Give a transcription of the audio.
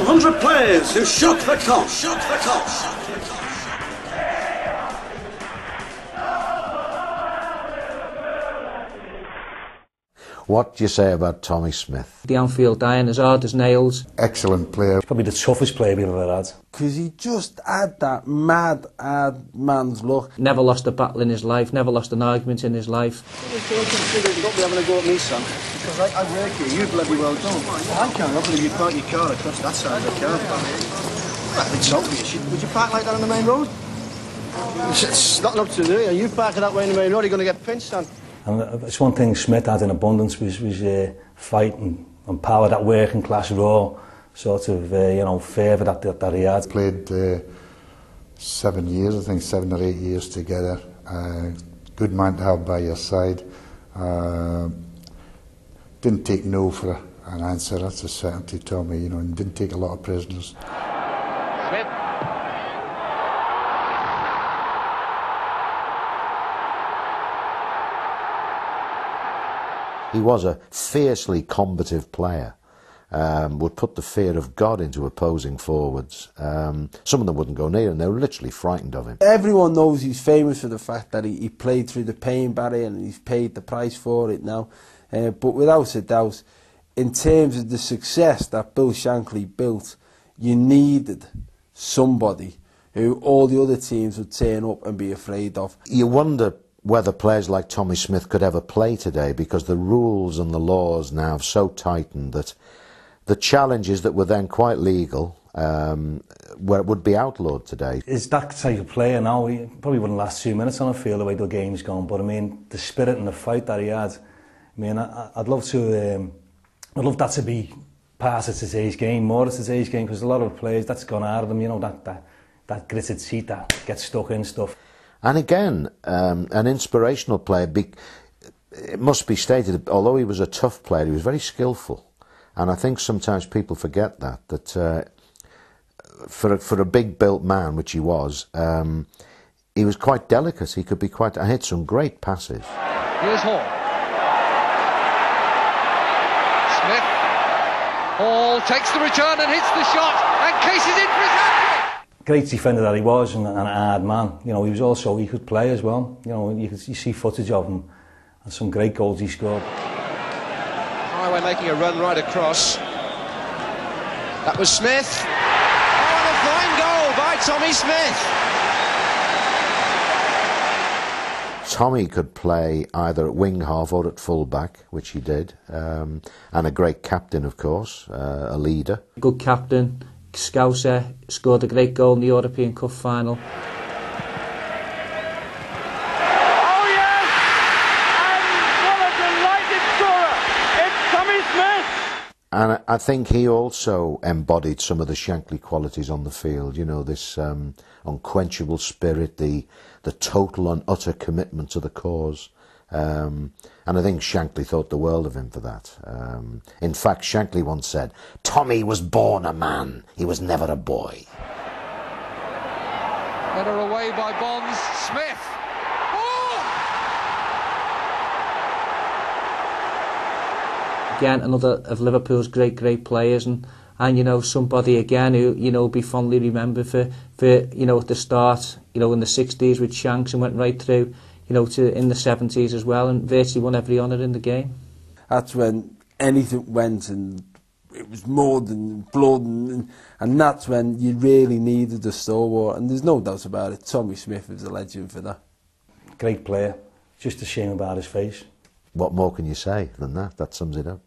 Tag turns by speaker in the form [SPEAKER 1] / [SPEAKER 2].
[SPEAKER 1] 100 players who shook the Kop.
[SPEAKER 2] What do you say about Tommy Smith?
[SPEAKER 3] The Anfield dying as hard as nails.
[SPEAKER 4] Excellent player.
[SPEAKER 5] Probably the toughest player we've ever had.
[SPEAKER 6] Because he just had that mad, hard man's look.
[SPEAKER 3] Never lost a battle in his life, never lost an argument in his life.
[SPEAKER 7] Don't be having a go at me, son. Because I work here, you bloody well done. I can't believe you park your car across that side of the car. Well, it's obvious. Would you park like that on the main road? It's not up to you. You park it that way on the main road, you're going to get pinched, son.
[SPEAKER 5] And it's one thing Smith had in abundance was fight and power, that working class raw sort of fervour that he had.
[SPEAKER 4] Played 7 years, I think 7 or 8 years together. Good man to have by your side. Didn't take no for an answer, that's a certainty, Tommy, and didn't take a lot of prisoners.
[SPEAKER 8] Smith.
[SPEAKER 2] He was a fiercely combative player, would put the fear of God into opposing forwards. Some of them wouldn't go near him, they were literally frightened of him.
[SPEAKER 6] Everyone knows he's famous for the fact that he played through the pain barrier and he's paid the price for it now. But without a doubt, in terms of the success that Bill Shankly built, you needed somebody who all the other teams would turn up and be afraid of.
[SPEAKER 2] You wonder whether players like Tommy Smith could ever play today, because the rules and the laws now have so tightened that the challenges that were then quite legal would be outlawed today.
[SPEAKER 5] Is that type of player now, he probably wouldn't last 2 minutes on a field the way the game's gone, but I mean, the spirit and the fight that he had, I mean, I'd love that to be part of today's game, more of today's game, because a lot of players, that's gone out of them, that gritted seat that gets stuck in stuff.
[SPEAKER 2] And again, an inspirational player. It must be stated, although he was a tough player, he was very skillful. And I think sometimes people forget that for a big-built man, which he was quite delicate. He could be quite... I hit some great passes.
[SPEAKER 8] Here's Hall. Smith. Hall takes the return and hits the shot, and cases in for his hat.
[SPEAKER 5] Great defender that he was, and a hard man. He was also, he could play as well. You see footage of him, and some great goals he scored.
[SPEAKER 8] Highway making a run right across. That was Smith. Oh, and a fine goal by Tommy Smith.
[SPEAKER 2] Tommy could play either at wing half or at full back, which he did, and a great captain, of course, a leader.
[SPEAKER 3] Good captain. Scouser, scored a great goal in the European Cup final.
[SPEAKER 9] Oh yes! And what a delighted scorer! It's Tommy Smith!
[SPEAKER 2] And I think he also embodied some of the Shankly qualities on the field, this unquenchable spirit, the total and utter commitment to the cause. And I think Shankly thought the world of him for that. In fact, Shankly once said, "Tommy was born a man, he was never a boy."
[SPEAKER 8] Header away by Bonds. Smith. Oh!
[SPEAKER 3] Again, another of Liverpool's great players, and somebody again who will be fondly remembered for at the start, in the 60s with Shanks, and went right through to in the 70s as well, and virtually won every honour in the game.
[SPEAKER 6] That's when anything went, and it was more than blood, and that's when you really needed a stalwart, and there's no doubt about it. Tommy Smith is a legend for that.
[SPEAKER 5] Great player, just a shame about his face.
[SPEAKER 2] What more can you say than that? That sums it up.